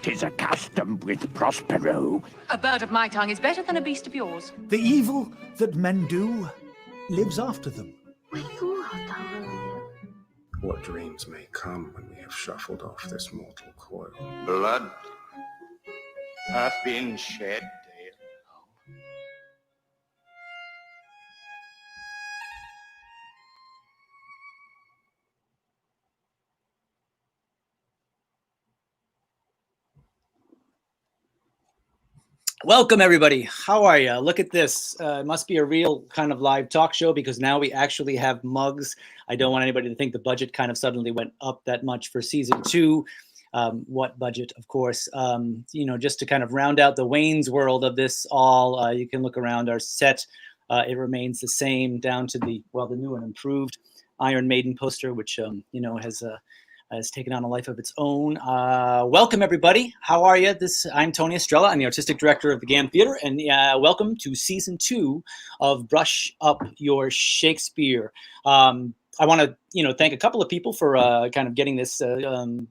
'tis accustomed with Prospero. A bird of my tongue is better than a beast of yours. The evil that men do lives after them. What dreams may come when we have shuffled off this mortal coil. Blood hath been shed, Dale. Welcome, everybody. How are you? Look at this. It must be a real kind of live talk show because now we actually have mugs. I don't want anybody to think the budget kind of suddenly went up that much for season 2. What budget, of course, just to kind of round out the Wayne's World of this all, you can look around our set. It remains the same down to the new and improved Iron Maiden poster, which, has taken on a life of its own. Welcome, everybody. How are you? I'm Tony Estrella. I'm the artistic director of the GAM Theater, and welcome to season 2 of Brush Up Your Shakespeare. I want to, thank a couple of people for kind of getting this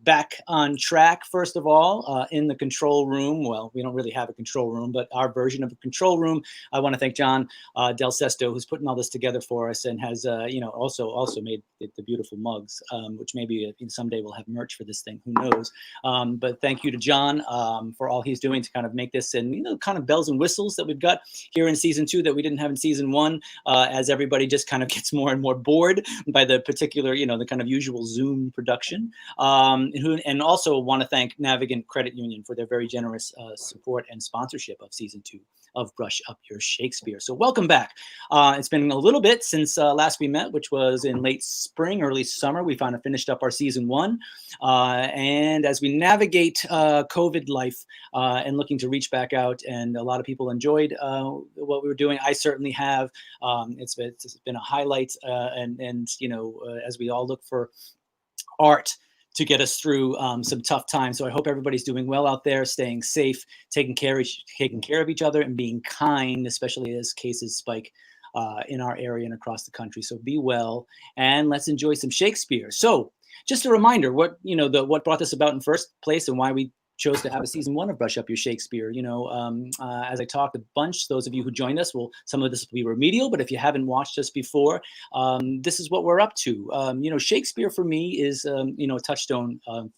back on track. First of all, in the control room. Well, we don't really have a control room, but our version of a control room. I want to thank John Del Sesto, who's putting all this together for us and has, also made the beautiful mugs, which maybe someday we'll have merch for this thing. Who knows? But thank you to John for all he's doing to kind of make this and kind of bells and whistles that we've got here in season 2 that we didn't have in season 1, as everybody just kind of gets more and more bored by the particular, the kind of usual Zoom production. And also want to thank Navigant Credit Union for their very generous support and sponsorship of season 2 of Brush Up Your Shakespeare. So welcome back. It's been a little bit since last we met, which was in late spring, early summer. We finally finished up our season 1. And as we navigate COVID life and looking to reach back out, and a lot of people enjoyed what we were doing. I certainly have. It's been a highlight, and as we all look for art to get us through some tough times. So I hope everybody's doing well out there, staying safe, taking care of each other, and being kind, especially as cases spike in our area and across the country. So be well, and let's enjoy some Shakespeare. So just a reminder, what brought this about in first place and why we chose to have a season 1 of Brush Up Your Shakespeare. As I talked a bunch, those of you who joined us, some of this will be remedial, but if you haven't watched us before, this is what we're up to. Shakespeare for me is, a touchstone of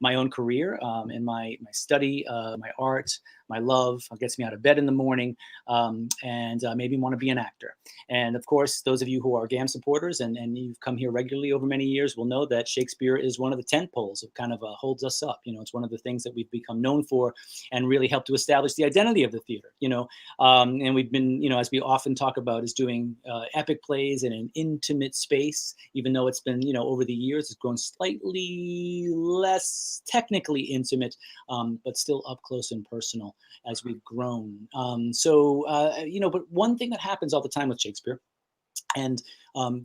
my own career and my study, my art, my love. It gets me out of bed in the morning, and maybe want to be an actor. And of course, those of you who are GAM supporters and you've come here regularly over many years will know that Shakespeare is one of the tent poles that kind of holds us up. It's one of the things that we've become known for and really helped to establish the identity of the theater, and we've been, as we often talk about, is doing epic plays in an intimate space, even though it's been, over the years, it's grown slightly less technically intimate, but still up close and personal as we've grown. But one thing that happens all the time with Shakespeare and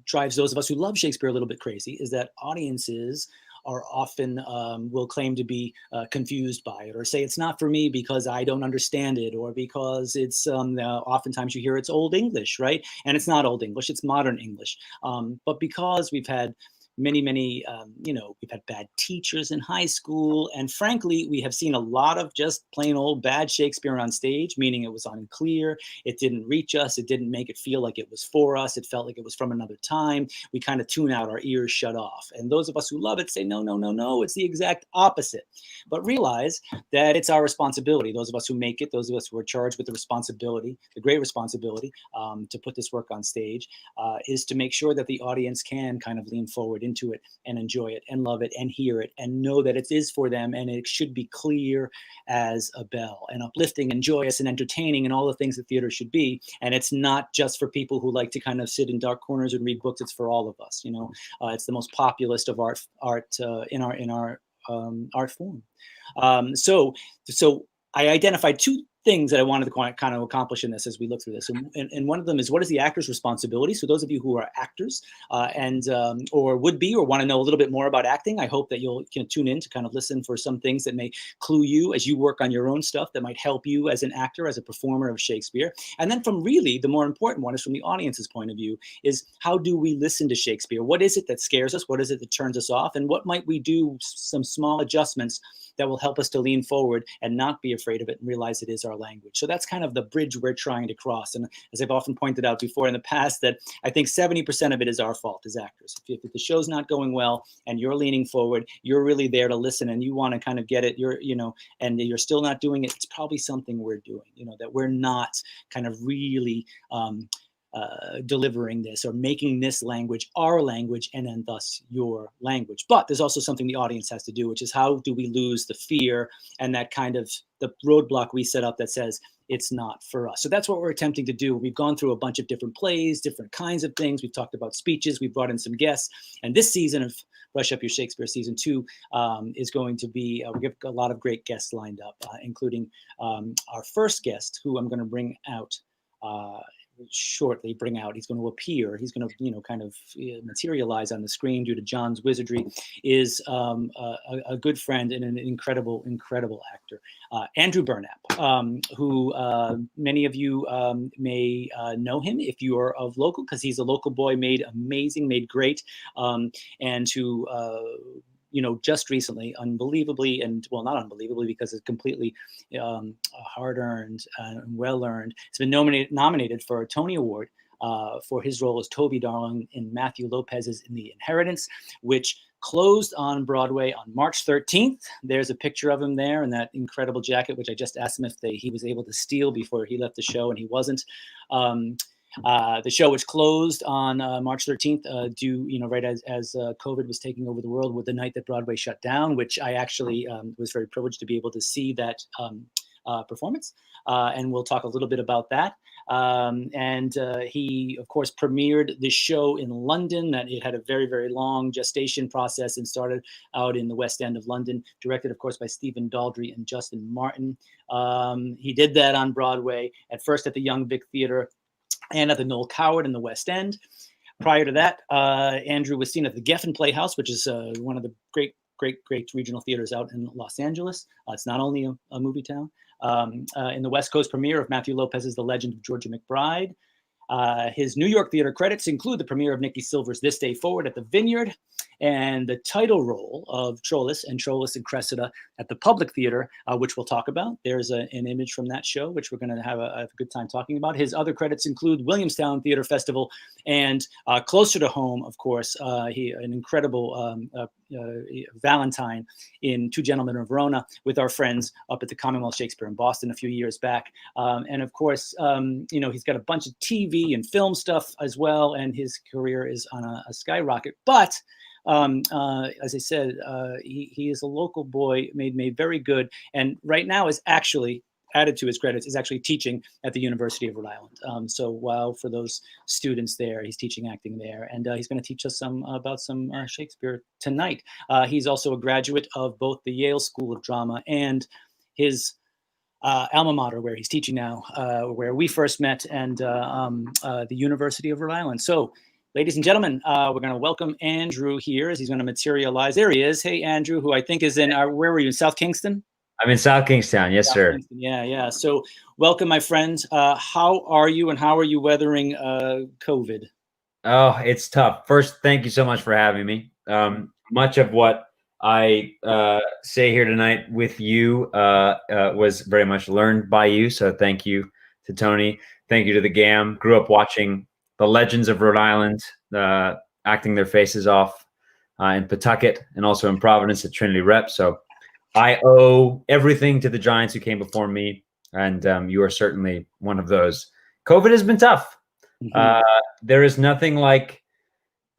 drives those of us who love Shakespeare a little bit crazy is that audiences are often will claim to be confused by it, or say it's not for me because I don't understand it, or because it's oftentimes you hear it's Old English, right? And it's not Old English, it's modern English. But because we've had many, we've had bad teachers in high school. And frankly, we have seen a lot of just plain old bad Shakespeare on stage, meaning it was unclear. It didn't reach us. It didn't make it feel like it was for us. It felt like it was from another time. We kind of tune out, our ears shut off. And those of us who love it say, no, it's the exact opposite. But realize that it's our responsibility. Those of us who make it, those of us who are charged with the responsibility, the great responsibility to put this work on stage, is to make sure that the audience can kind of lean forward into it and enjoy it and love it and hear it and know that it is for them, and it should be clear as a bell and uplifting and joyous and entertaining and all the things that theater should be. And it's not just for people who like to kind of sit in dark corners and read books. It's for all of us. It's the most populist of art in our art form. So I identified two things that I wanted to kind of accomplish in this as we look through this. And one of them is, what is the actor's responsibility? So those of you who are actors or would be or want to know a little bit more about acting, I hope that you'll tune in to kind of listen for some things that may clue you as you work on your own stuff that might help you as an actor, as a performer of Shakespeare. And then from really the more important one is from the audience's point of view, is how do we listen to Shakespeare? What is it that scares us? What is it that turns us off? And what might we do, some small adjustments that will help us to lean forward and not be afraid of it and realize it is our language. So that's kind of the bridge we're trying to cross. And as I've often pointed out before in the past, that I think 70% of it is our fault as actors. If the show's not going well and you're leaning forward, you're really there to listen and you want to kind of get it, and you're still not doing it, it's probably something we're doing, that we're not kind of really delivering this or making this language our language and then thus your language. But there's also something the audience has to do, which is how do we lose the fear and that kind of the roadblock we set up that says it's not for us. So that's what we're attempting to do. We've gone through a bunch of different plays, different kinds of things. We've talked about speeches. We've brought in some guests. And this season of Brush Up Your Shakespeare season 2 is going to be, we have a lot of great guests lined up, including our first guest, who I'm going to bring out shortly. He's going to appear. He's going to, kind of materialize on the screen due to John's wizardry. Is a good friend and an incredible actor, Andrew Burnap, who many of you may know him if you are of local, because he's a local boy, made great, and who just recently, unbelievably, and well, not unbelievably because it's completely hard-earned and well-earned, it's been nominated for a Tony Award for his role as Toby Darling in Matthew Lopez's In the Inheritance, which closed on Broadway on March 13th. There's a picture of him there in that incredible jacket, which I just asked him if he was able to steal before he left the show, and he wasn't. The show, which closed on March 13th, right as COVID was taking over the world, with the night that Broadway shut down, which I actually was very privileged to be able to see that performance. And we'll talk a little bit about that. And he, of course, premiered the show in London. That it had a very, very long gestation process and started out in the West End of London, directed, of course, by Stephen Daldry and Justin Martin. He did that on Broadway, at first at the Young Vic Theatre and at the Noel Coward in the West End. Prior to that, Andrew was seen at the Geffen Playhouse, which is one of the great regional theaters out in Los Angeles. It's not only a movie town. In the West Coast premiere of Matthew Lopez's The Legend of Georgia McBride. His New York theater credits include the premiere of Nikki Silver's This Day Forward at the Vineyard, and the title role of Troilus and Cressida at the Public Theater, which we'll talk about. There's an image from that show, which we're going to have a good time talking about. His other credits include Williamstown Theater Festival and closer to home, of course, an incredible Valentine in Two Gentlemen of Verona with our friends up at the Commonwealth Shakespeare in Boston a few years back. And of course, he's got a bunch of TV and film stuff as well, and his career is on a skyrocket. But as I said, he is a local boy, made very good, and right now is actually added to his credits is actually teaching at the University of Rhode Island. So while for those students there, he's teaching acting there, and he's going to teach us about some Shakespeare tonight. He's also a graduate of both the Yale School of Drama and his alma mater, where he's teaching now, where we first met, and the University of Rhode Island. So, ladies and gentlemen, we're going to welcome Andrew here as he's going to materialize. There he is. Hey, Andrew, who I think is in where were you, in South Kingston? I'm in South Kingstown. Yes, sir. Kingston. Yeah. So welcome, my friend. How are you, and how are you weathering COVID? Oh, it's tough. First, thank you so much for having me. Much of what I say here tonight with you was very much learned by you. So thank you to Tony. Thank you to the GAM. Grew up watching the Legends of Rhode Island acting their faces off in Pawtucket and also in Providence at Trinity Rep. So I owe everything to the giants who came before me, and you are certainly one of those. COVID has been tough. Mm-hmm. There is nothing like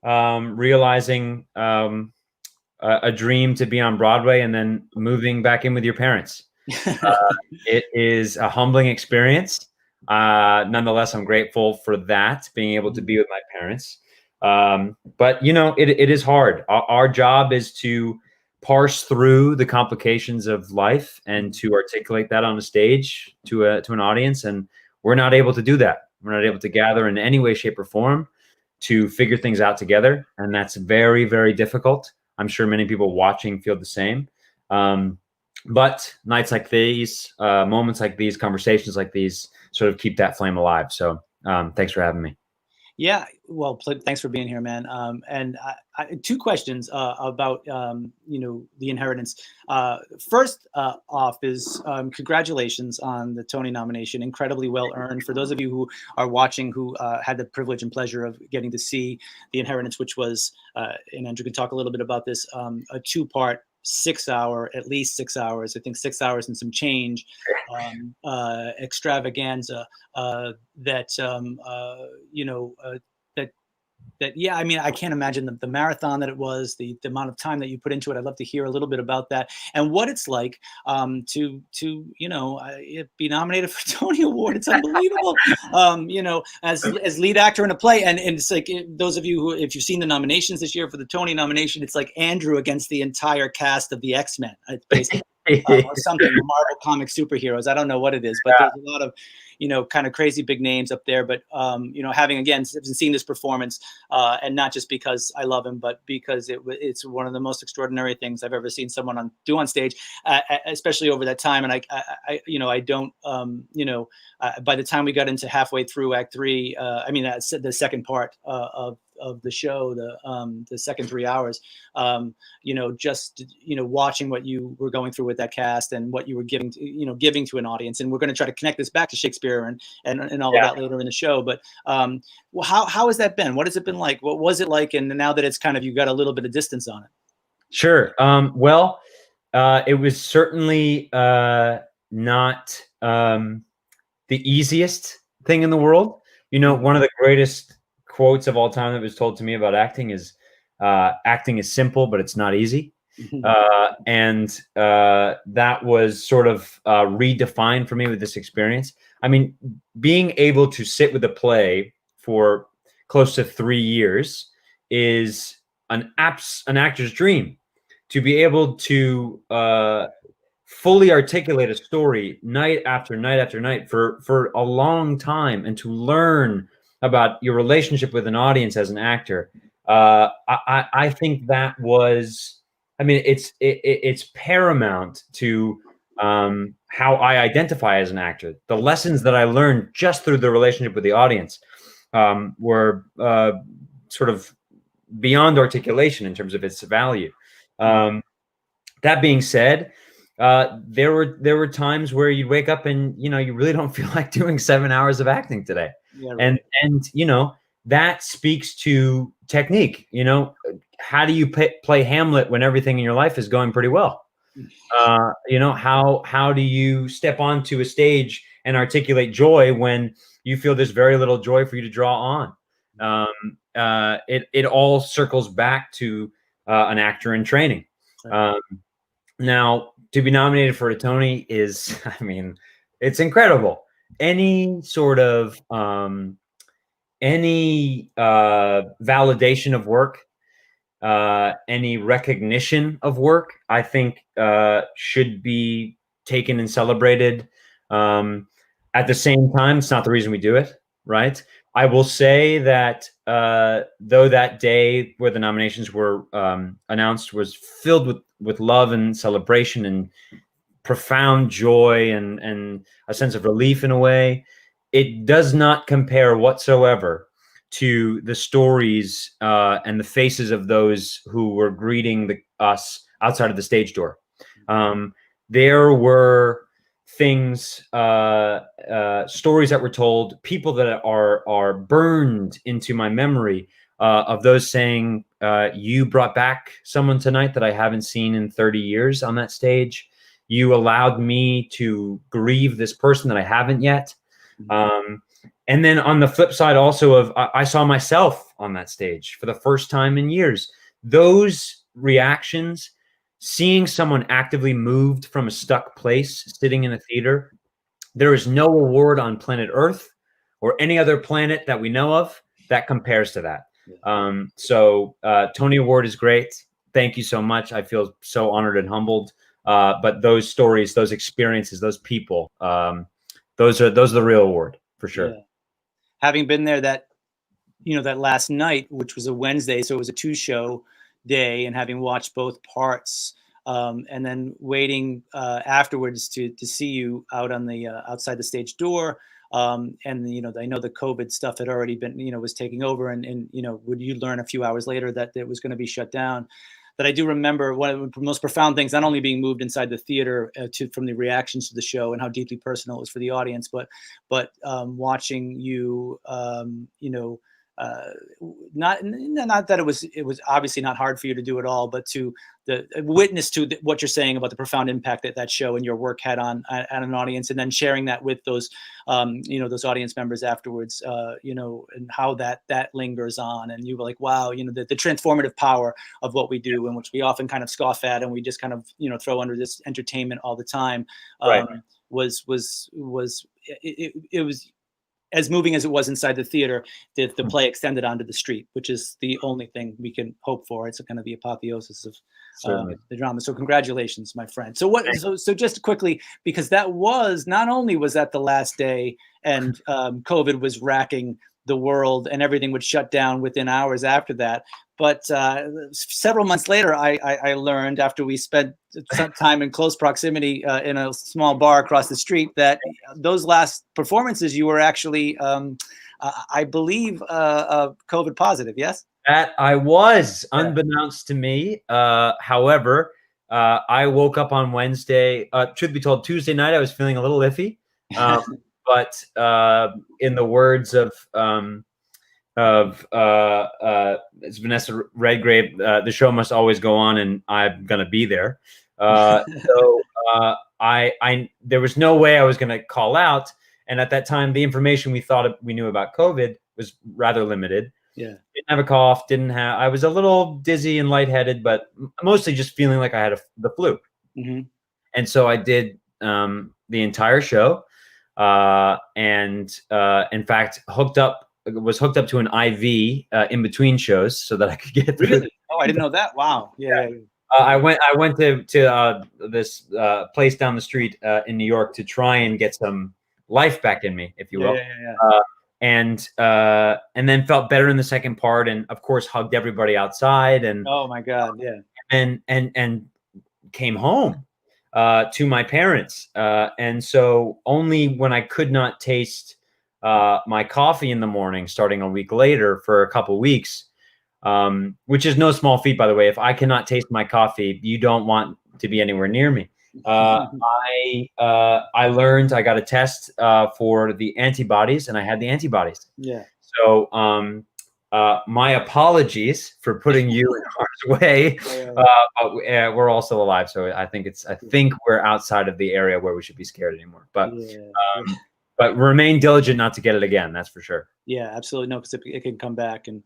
realizing a dream to be on Broadway and then moving back in with your parents. It is a humbling experience. Nonetheless, I'm grateful for that, being able to be with my parents. But, it is hard. Our job is to parse through the complications of life and to articulate that on a stage to an audience. And we're not able to do that. We're not able to gather in any way, shape, or form to figure things out together. And that's very, very difficult. I'm sure many people watching feel the same. But nights like these, moments like these, conversations like these sort of keep that flame alive. So thanks for having me. Yeah, well, thanks for being here, man. And two questions about The Inheritance. First off is congratulations on the Tony nomination, incredibly well earned. For those of you who are watching who had the privilege and pleasure of getting to see The Inheritance, which was, and Andrew can talk a little bit about this, a two-part, 6 hour, at least 6 hours, I think 6 hours and some change, extravaganza yeah, I mean, I can't imagine the marathon that it was, the amount of time that you put into it. I'd love to hear a little bit about that and what it's like to be nominated for a Tony Award. It's unbelievable, as lead actor in a play. And it's like, those of you who, if you've seen the nominations this year for the Tony nomination, it's like Andrew against the entire cast of the X-Men, basically. Or something, Marvel comic superheroes. I don't know what it is, but there's a lot of, kind of crazy big names up there. But, having, again, seen this performance, and not just because I love him, but because it's one of the most extraordinary things I've ever seen someone do on stage, especially over that time. And I don't, by the time we got into halfway through Act 3, the second part of the show, the second 3 hours, watching what you were going through with that cast and what you were giving to an audience. And we're going to try to connect this back to Shakespeare and all of that later in the show. But how has that been? What has it been like? What was it like? And now that it's kind of, you got a little bit of distance on it. Sure. It was certainly not the easiest thing in the world. One of the greatest quotes of all time that was told to me about acting is acting is simple, but it's not easy. And that was sort of redefined for me with this experience. I mean, being able to sit with a play for close to 3 years is an actor's dream. To be able to fully articulate a story night after night after night for a long time, and to learn about your relationship with an audience as an actor, I think that was, it's paramount to how I identify as an actor. The lessons that I learned just through the relationship with the audience were sort of beyond articulation in terms of its value. That being said, there were times where you'd wake up and you really don't feel like doing 7 hours of acting today. Yeah, right. And that speaks to technique. How do you play Hamlet when everything in your life is going pretty well? How do you step onto a stage and articulate joy when you feel there's very little joy for you to draw on? It all circles back to an actor in training. Now, to be nominated for a Tony is, it's incredible. Any sort of validation of work, any recognition of work, I think should be taken and celebrated. At the same time, it's not the reason we do it, right? I will say that though that day where the nominations were announced was filled with love and celebration and profound joy and a sense of relief in a way, it does not compare whatsoever to the stories and the faces of those who were greeting us outside of the stage door. There were things, stories that were told, people that are burned into my memory of those saying, you brought back someone tonight that I haven't seen in 30 years on that stage. You allowed me to grieve this person that I haven't yet. And then on the flip side also I saw myself on that stage for the first time in years. Those reactions, seeing someone actively moved from a stuck place, sitting in a theater, there is no award on planet Earth or any other planet that we know of that compares to that. So Tony Award is great. thank you so much. I feel so honored and humbled. But those stories, those experiences, those people, those are the real award for sure. Yeah. Having been there that last night, which was a Wednesday, so it was a 2-show day, and having watched both parts, and then waiting afterwards to see you out on the outside the stage door. And I know the COVID stuff had already been, was taking over, and would you learn a few hours later that it was going to be shut down? That I do remember one of the most profound things, not only being moved inside the theater from the reactions to the show and how deeply personal it was for the audience, but watching you, not that it was obviously not hard for you to do it all, but to the witness to what you're saying about the profound impact that show and your work had on an audience, and then sharing that with those those audience members afterwards, and how that lingers on, and you were like, wow, the transformative power of what we do, and which we often kind of scoff at, and we just kind of throw under this entertainment all the time, right. was as moving as it was inside the theater, the play extended onto the street, which is the only thing we can hope for. It's kind of the apotheosis of the drama. So congratulations, my friend. So so just quickly, because that was, not only was that the last day and COVID was racking the world and everything would shut down within hours after that, but several months later, I learned, after we spent some time in close proximity in a small bar across the street, that those last performances you were actually, I believe, COVID positive. Yes. That I was, unbeknownst to me. However, I woke up on Wednesday. Truth be told, Tuesday night I was feeling a little iffy, but in the words of it's Vanessa Redgrave, the show must always go on, and I'm gonna be there. So there was no way I was gonna call out, and at that time, the information we knew about COVID was rather limited. Yeah, didn't have a cough. I was a little dizzy and lightheaded, but mostly just feeling like I had the flu. Mm-hmm. And so I did the entire show, and in fact, was hooked up to an IV in between shows so that I could get through. Really? Oh, I didn't know that. Wow. Yeah. I went to this place down the street in New York to try and get some life back in me, if you will. And then felt better in the second part, and of course hugged everybody outside, and oh my God, yeah. And came home to my parents, and so only when I could not taste my coffee in the morning, starting a week later for a couple weeks, which is no small feat, by the way. If I cannot taste my coffee, you don't want to be anywhere near me. I learned, I got a test for the antibodies, and I had the antibodies. Yeah. So my apologies for putting you in harm's way. We're all still alive, so I think we're outside of the area where we should be scared anymore. But but remain diligent not to get it again. That's for sure. Yeah, absolutely. No, because it can come back. And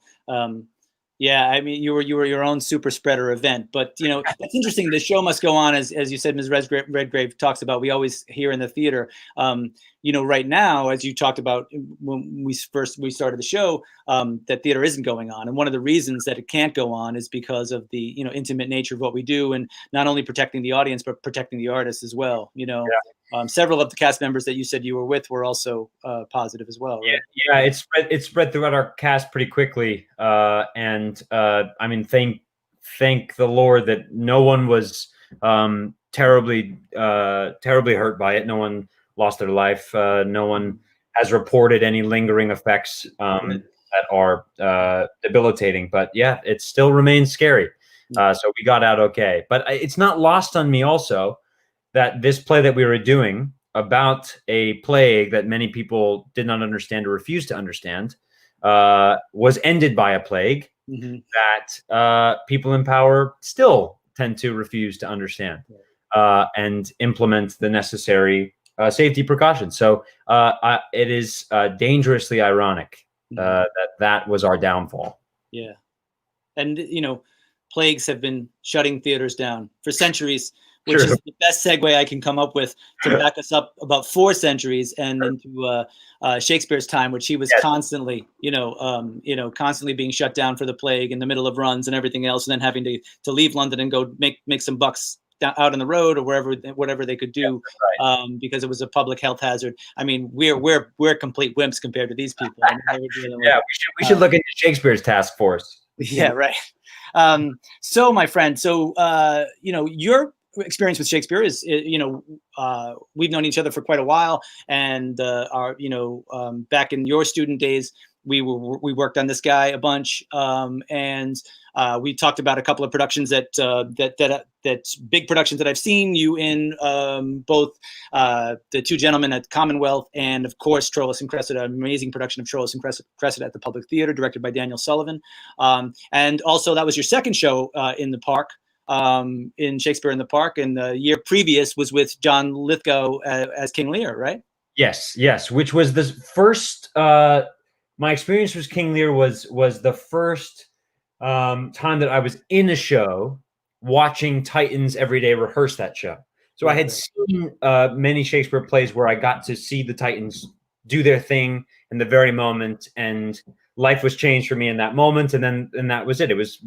yeah, I mean, you were your own super spreader event, but it's interesting. The show must go on, as you said. Ms. Redgrave talks about. We always hear in the theater, right now, as you talked about when we started the show, that theater isn't going on, and one of the reasons that it can't go on is because of the intimate nature of what we do, and not only protecting the audience but protecting the artists as well. Several of the cast members that you said you were with were also positive as well. Right? Yeah, it's spread throughout our cast pretty quickly, and I mean, thank the Lord that no one was terribly hurt by it. No one lost their life. No one has reported any lingering effects that are debilitating. But yeah, it still remains scary. So we got out okay. But it's not lost on me also that this play that we were doing about a plague that many people did not understand or refused to understand was ended by a plague that people in power still tend to refuse to understand and implement the necessary safety precautions. So it is dangerously ironic that was our downfall. Yeah. And, plagues have been shutting theaters down for centuries, which Sure. is the best segue I can come up with to back us up about 4 centuries and into Shakespeare's time, which he was constantly, constantly being shut down for the plague in the middle of runs and everything else, and then having to leave London and go make some bucks out on the road or whatever they could do, because it was a public health hazard. I mean, we're complete wimps compared to these people. We should look into Shakespeare's task force. Yeah, right. So, my friend, your experience with Shakespeare is, we've known each other for quite a while, and back in your student days, we worked on this guy a bunch, and we talked about a couple of productions that big productions that I've seen you in, both the Two Gentlemen at Commonwealth and, of course, Troilus and Cressida, an amazing production of Troilus and Cressida at the Public Theater, directed by Daniel Sullivan. And also that was your second show in the Park, in Shakespeare in the Park, and the year previous was with John Lithgow as King Lear, right? Yes, which was the first. My experience with King Lear was the first time that I was in a show watching Titans every day rehearse that show. So I had seen many Shakespeare plays where I got to see the Titans do their thing in the very moment, and life was changed for me in that moment, and that was it. It was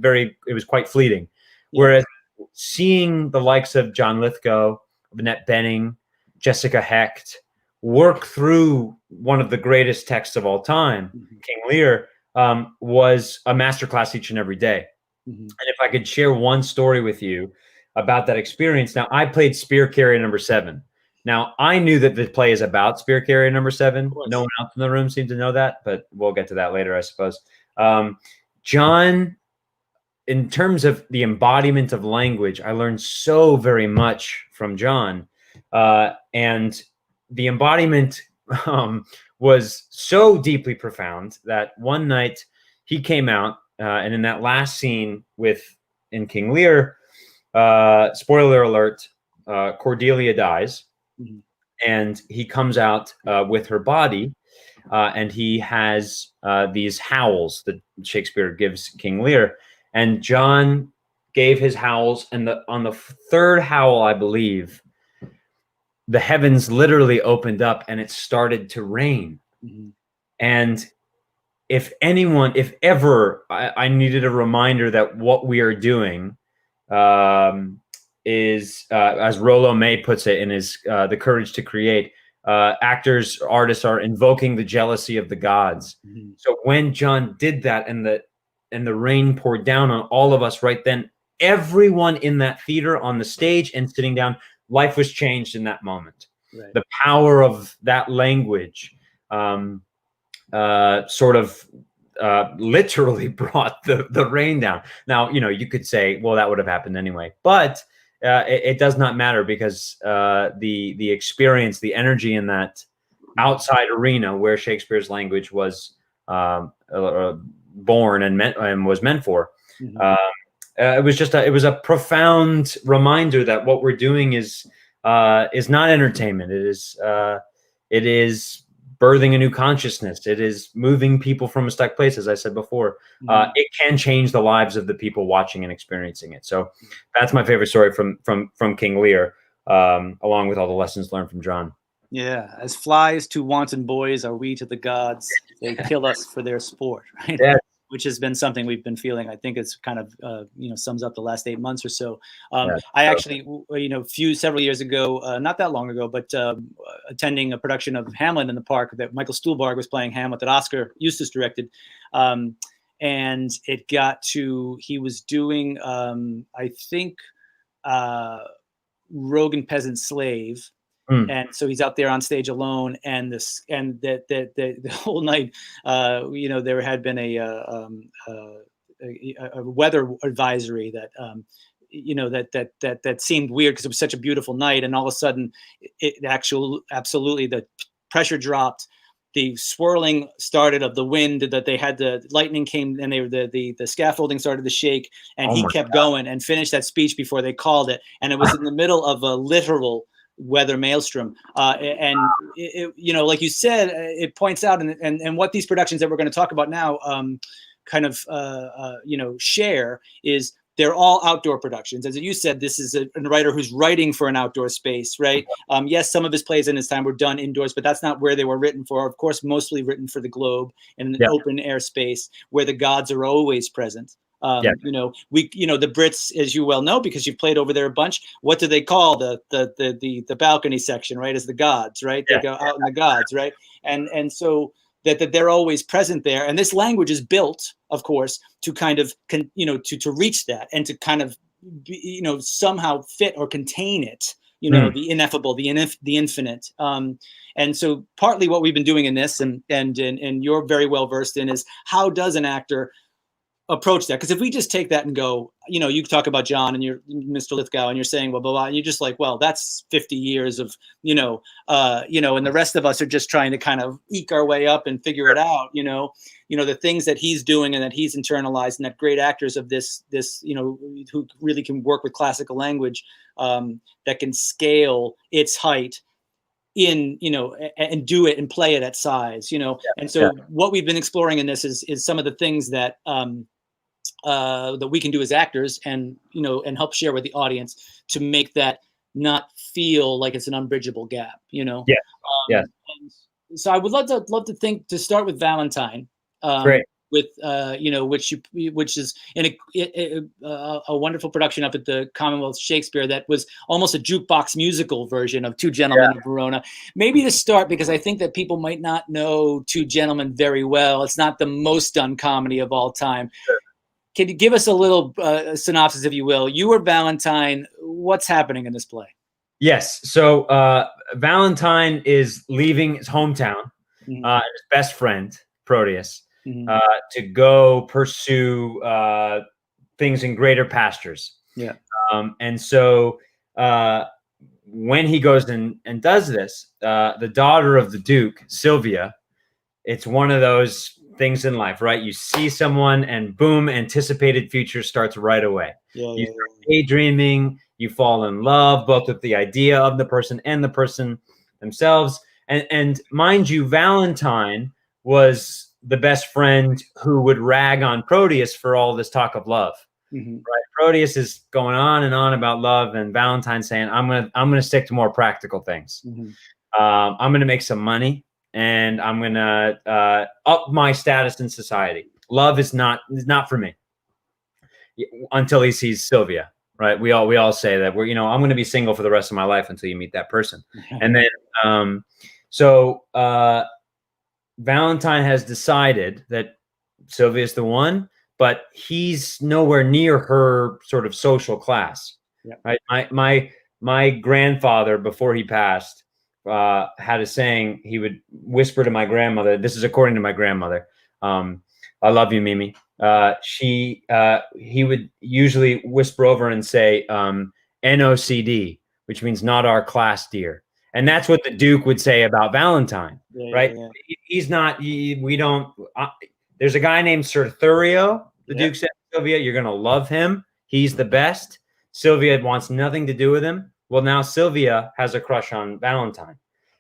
quite fleeting. Whereas seeing the likes of John Lithgow, Annette Bening, Jessica Hecht work through one of the greatest texts of all time, King Lear, was a masterclass each and every day. And if I could share one story with you about that experience. Now, I played Spear Carrier number 7. Now, I knew that the play is about Spear Carrier number 7. No one else in the room seemed to know that, but we'll get to that later, I suppose. John, in terms of the embodiment of language, I learned so very much from John. And the embodiment was so deeply profound that one night he came out, and in that last scene in King Lear, spoiler alert, Cordelia dies, and he comes out with her body, and he has these howls that Shakespeare gives King Lear, and John gave his howls, and on the third howl, I believe, the heavens literally opened up and it started to rain. And if ever I needed a reminder that what we are doing is, as Rollo May puts it in his The Courage to Create, artists are invoking the jealousy of the gods. So when John did that and the rain poured down on all of us right then, everyone in that theater, on the stage and sitting down, life was changed in that moment. Right. The power of that language sort of literally brought the rain down. Now, you could say, well, that would have happened anyway, but it does not matter, because the experience, the energy in that outside arena where Shakespeare's language was born and was meant for, it was a profound reminder that what we're doing is not entertainment. It is birthing a new consciousness. It is moving people from a stuck place, as I said before. It can change the lives of the people watching and experiencing it. So that's my favorite story from King Lear, along with all the lessons learned from John. Yeah, as flies to wanton boys are we to the gods. They kill us for their sport, right? Yeah. Which has been something we've been feeling. I think it's kind of, sums up the last 8 months or so. I actually, several years ago, not that long ago, but attending a production of Hamlet in the Park that Michael Stuhlbarg was playing Hamlet that Oscar Eustis directed. And it got to, he was doing, I think, Rogue and Peasant Slave. And so he's out there on stage alone, and the whole night, there had been a weather advisory that seemed weird because it was such a beautiful night, and all of a sudden, absolutely the pressure dropped, the swirling started of the wind, that they had the lightning came, and the scaffolding started to shake, and he kept going and finished that speech before they called it, and it was in the middle of a literal weather maelstrom, and like you said, it points out, and what these productions that we're going to talk about now share is they're all outdoor productions. As you said, this is a writer who's writing for an outdoor space, right? Yes, some of his plays in his time were done indoors, but that's not where they were written for. Of course, mostly written for the Globe in an open air space where the gods are always present. You know, the Brits, as you well know, because you've played over there a bunch, what do they call the balcony section, right? As the gods, right? They go out in the gods, right? And so that they're always present there. And this language is built, of course, to kind of, to reach that and to kind of, somehow fit or contain it, the ineffable, the infinite. And so partly what we've been doing in this and you're very well versed in is how does an actor approach that? Because if we just take that and go, you talk about John and you're Mr. Lithgow and you're saying blah blah blah, and you're just like, well, that's 50 years of and the rest of us are just trying to kind of eke our way up and figure it out. The things that he's doing and that he's internalized, and that great actors of this who really can work with classical language, that can scale its height in and do it and play it at size, and so what we've been exploring in this is some of the things that that we can do as actors and and help share with the audience to make that not feel like it's an unbridgeable gap. So I would love to start with Valentine. Great. With which is in a wonderful production up at the Commonwealth Shakespeare that was almost a jukebox musical version of Two Gentlemen of Verona. Maybe to start, because I think that people might not know Two Gentlemen very well. It's not the most done comedy of all time. Sure. Can you give us a little synopsis, if you will? You were Valentine. What's happening in this play? Yes. So Valentine is leaving his hometown, his best friend, Proteus, to go pursue things in greater pastures. Yeah. And so when he goes and does this, the daughter of the Duke, Sylvia, it's one of those things in life, right? You see someone and boom, anticipated future starts right away. You start daydreaming, you fall in love, both with the idea of the person and the person themselves. And mind you, Valentine was the best friend who would rag on Proteus for all this talk of love. Right? Proteus is going on and on about love, and Valentine saying, I'm gonna stick to more practical things. I'm gonna make some money, and I'm gonna up my status in society. Love is not for me. Until he sees Sylvia, right? We all say that we're I'm gonna be single for the rest of my life until you meet that person. And then Valentine has decided that Sylvia is the one, but he's nowhere near her sort of social class. Right? My grandfather, before he passed, had a saying. He would whisper to my grandmother. This is according to my grandmother. I love you, Mimi. He would usually whisper over and say, NOCD, which means not our class, dear. And that's what the Duke would say about Valentine, right? Yeah. He's not, we don't, there's a guy named Sir Thurio. The Duke said, Sylvia, you're going to love him. He's the best. Sylvia wants nothing to do with him. Well, now Sylvia has a crush on Valentine.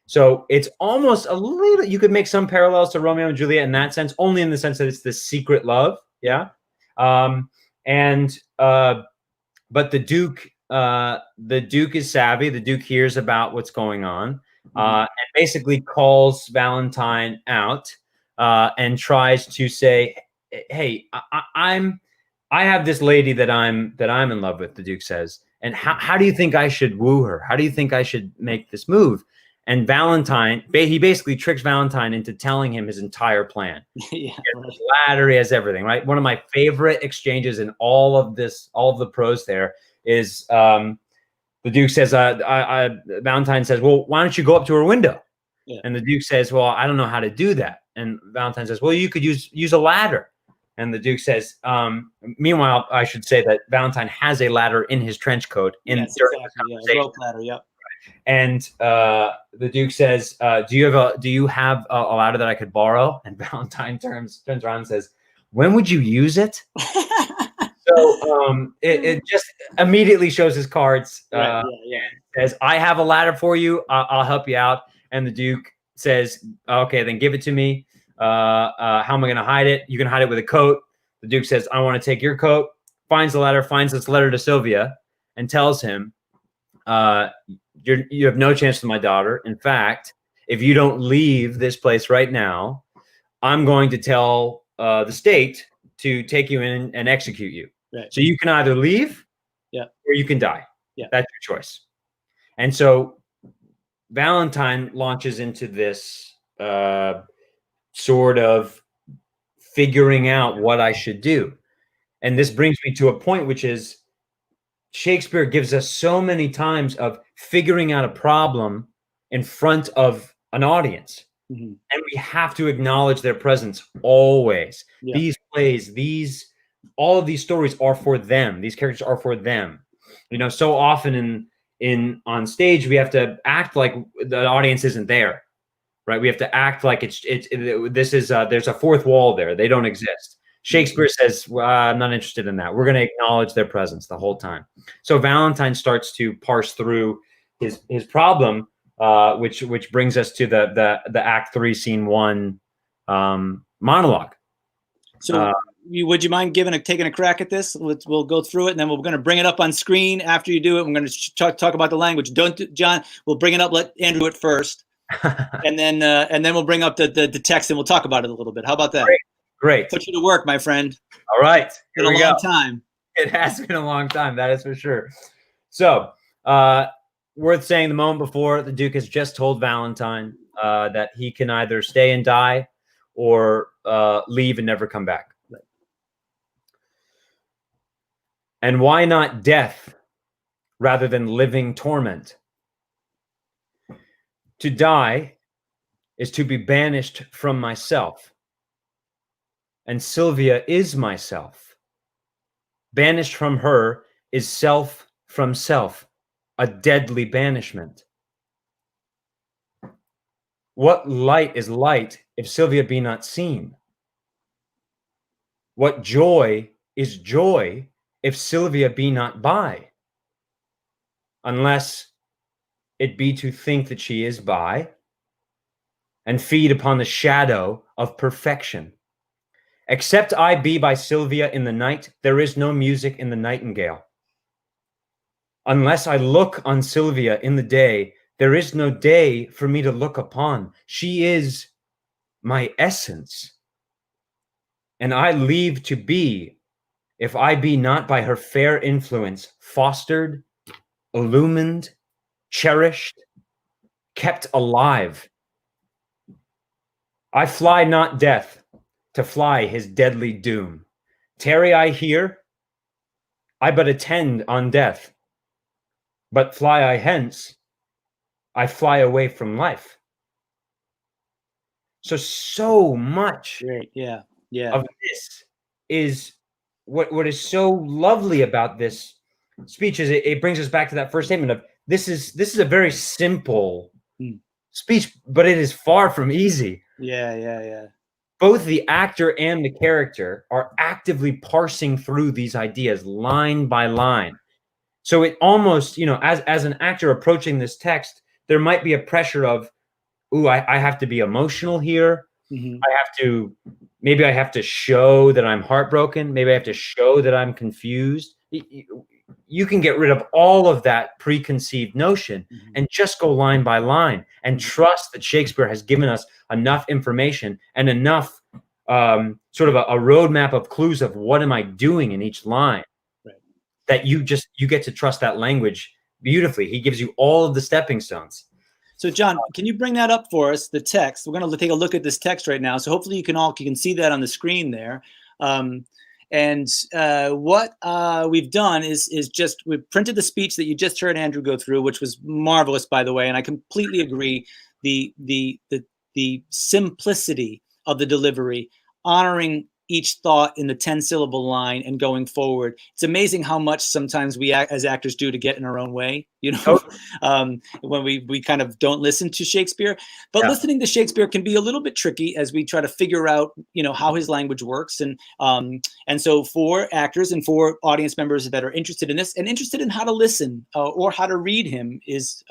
So it's almost a little, you could make some parallels to Romeo and Juliet in that sense, only in the sense that it's this secret love. Yeah. But the Duke is savvy. The Duke hears about what's going on, and basically calls Valentine out, and tries to say, "Hey, I have this lady that I'm in love with." The Duke says, "And how do you think I should woo her? How do you think I should make this move?" And Valentine, he basically tricks Valentine into telling him his entire plan. He has his ladder, he has everything, right? One of my favorite exchanges in all of the prose there is the Duke says, Valentine says, well, why don't you go up to her window? Yeah. And the Duke says, well, I don't know how to do that. And Valentine says, well, you could use a ladder. And the Duke says, meanwhile, I should say that Valentine has a ladder in his trench coat. A rope ladder, yep. And the Duke says, do you have a ladder that I could borrow? And Valentine turns around and says, when would you use it? So it just immediately shows his cards. Says, I have a ladder for you. I'll help you out. And the Duke says, okay, then give it to me. How am I going to hide it? You can hide it with a coat. The Duke says, I want to take your coat. finds this letter to Sylvia, and tells him, you have no chance with my daughter. In fact, if you don't leave this place right now, I'm going to tell the state to take you in and execute you. Right. So you can either leave, or you can die. Yeah. That's your choice. And so Valentine launches into this sort of figuring out what I should do. And this brings me to a point, which is Shakespeare gives us so many times of figuring out a problem in front of an audience. Mm-hmm. And we have to acknowledge their presence always. Yeah. These plays, all of these stories are for them. These characters are for them. You know, so often on stage, we have to act like the audience isn't there, right? We have to act like there's a fourth wall there. They don't exist. Shakespeare says, well, I'm not interested in that. We're going to acknowledge their presence the whole time. So Valentine starts to parse through his problem, which brings us to the Act 3, Scene 1 monologue. So would you mind taking a crack at this? We'll go through it, and then we're going to bring it up on screen after you do it. We're going to talk about the language. John, we'll bring it up. Let Andrew do it first, and then we'll bring up the text, and we'll talk about it a little bit. How about that? Great. Put you to work, my friend. All right. Here we go. It's been a long time. It has been a long time. That is for sure. So, worth saying, the moment before, the Duke has just told Valentine that he can either stay and die or leave and never come back. Right. And why not death rather than living torment? To die is to be banished from myself. And Sylvia is myself. Banished from her is self from self, a deadly banishment. What light is light if Sylvia be not seen? What joy is joy if Sylvia be not by? Unless it be to think that she is by, and feed upon the shadow of perfection. Except I be by Sylvia in the night, there is no music in the nightingale. Unless I look on Sylvia in the day, there is no day for me to look upon. She is my essence. And I leave to be, if I be not by her fair influence fostered, illumined, cherished, kept alive. I fly not death, to fly his deadly doom. Tarry I here, I but attend on death. But fly I hence, I fly away from life. So much of this is what is so lovely about this speech is it brings us back to that first statement of this is a very simple speech, but it is far from easy. Yeah. Both the actor and the character are actively parsing through these ideas line by line. So it almost, as an actor approaching this text, there might be a pressure of, I have to be emotional here. Mm-hmm. Maybe I have to show that I'm heartbroken. Maybe I have to show that I'm confused. You can get rid of all of that preconceived notion and just go line by line and trust that Shakespeare has given us enough information and enough sort of a roadmap of clues of what am I doing in each line, that you get to trust that language beautifully. He gives you all of the stepping stones. So John, can you bring that up for us, the text? We're going to take a look at this text right now. So hopefully you can see that on the screen there. And what we've done is we've printed the speech that you just heard Andrew go through, which was marvelous, by the way. And I completely agree. The simplicity of the delivery, honoring each thought in the 10-syllable line and going forward. It's amazing how much sometimes we as actors do to get in our own way. you know, when we kind of don't listen to Shakespeare. But listening to Shakespeare can be a little bit tricky as we try to figure out, you know, how his language works. And so for actors and for audience members that are interested in this and interested in how to listen or how to read him is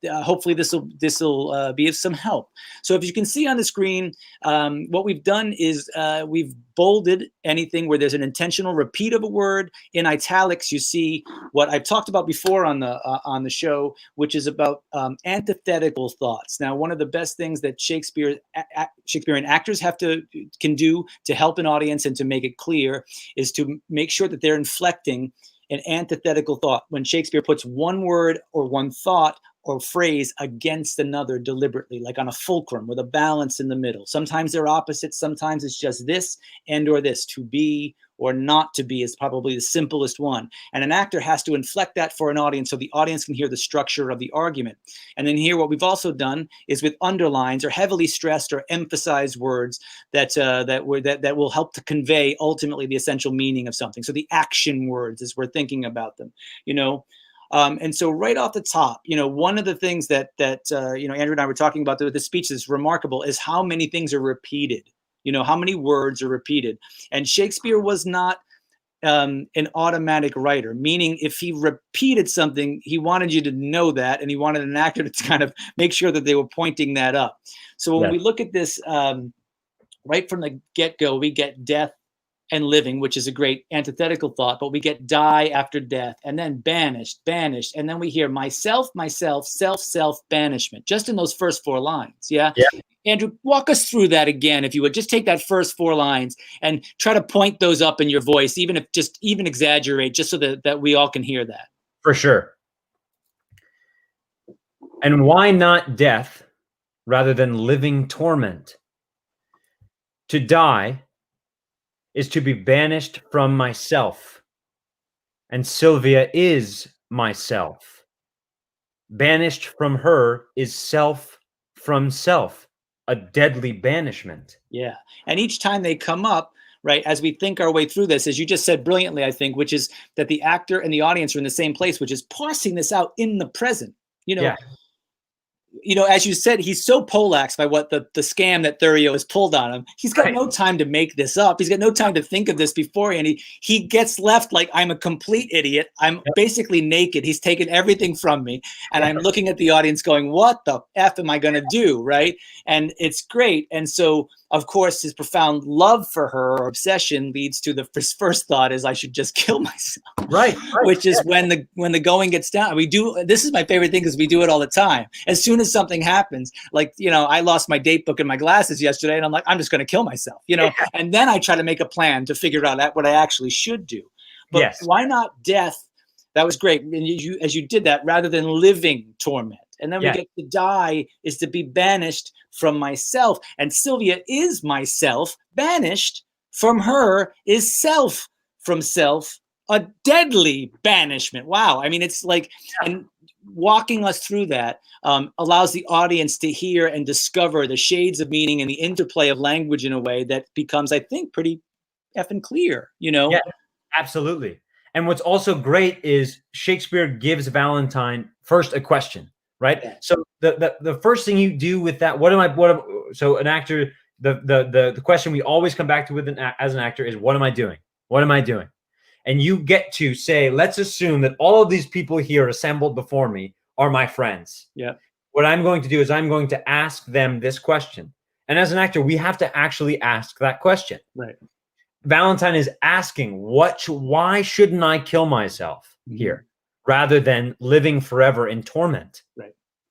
hopefully this will be of some help. So if you can see on the screen, what we've done is we've bolded anything where there's an intentional repeat of a word. In italics, you see what I've talked about before on the show, which is about antithetical thoughts. Now, one of the best things that Shakespearean actors can do to help an audience and to make it clear is to make sure that they're inflecting an antithetical thought. When Shakespeare puts one word or one thought or phrase against another deliberately, like on a fulcrum with a balance in the middle. Sometimes they're opposites. Sometimes it's just this and or this. To be or not to be is probably the simplest one. And an actor has to inflect that for an audience so the audience can hear the structure of the argument. And then here, what we've also done is with underlines or heavily stressed or emphasized words that will help to convey ultimately the essential meaning of something. So the action words as we're thinking about them, you know. And so right off the top, you know, one of the things that you know, Andrew and I were talking about the speech is remarkable is how many things are repeated, you know, how many words are repeated. And Shakespeare was not an automatic writer, meaning if he repeated something, he wanted you to know that, and he wanted an actor to kind of make sure that they were pointing that up. So when we look at this right from the get-go, we get death and living, which is a great antithetical thought, but we get die after death, and then banished, and then we hear myself, self, banishment, just in those first 4 lines. Yeah. Andrew, walk us through that again, if you would. Just take that first 4 lines and try to point those up in your voice, even exaggerate, just so that we all can hear that. For sure. And why not death rather than living torment? To die is to be banished from myself, and Sylvia is myself. Banished from her is self from self, a deadly banishment. Yeah, and each time they come up, right, as we think our way through this, as you just said brilliantly, I think, which is that the actor and the audience are in the same place, which is parsing this out in the present, you know. You know, as you said, he's so poleaxed by what the scam that Thurio has pulled on him. He's got no time to make this up. He's got no time to think of this beforehand. He gets left like, I'm a complete idiot. I'm basically naked. He's taken everything from me. And I'm looking at the audience going, what the F am I going to do? Right. And it's great. And so, of course, his profound love for her or obsession leads to his first thought is I should just kill myself. Right. Which is when the going gets down. This is my favorite thing because we do it all the time. As soon as something happens, like, you know, I lost my date book and my glasses yesterday, and I'm like, I'm just going to kill myself, you know, and then I try to make a plan to figure out what I actually should do. But why not death? That was great. And as you did that, rather than living torment. And then we get to die is to be banished from myself. And Sylvia is myself. Banished from her is self from self, a deadly banishment. Wow. I mean, it's like, and walking us through that allows the audience to hear and discover the shades of meaning and the interplay of language in a way that becomes, I think, pretty effing clear, you know? Yeah, absolutely. And what's also great is Shakespeare gives Valentine first a question. Right. Yeah. So the first thing you do with that, so an actor, the question we always come back to as an actor is, what am I doing? What am I doing? And you get to say, let's assume that all of these people here assembled before me are my friends. Yeah. What I'm going to do is I'm going to ask them this question. And as an actor, we have to actually ask that question. Right. Valentine is asking, why shouldn't I kill myself here? Rather than living forever in torment.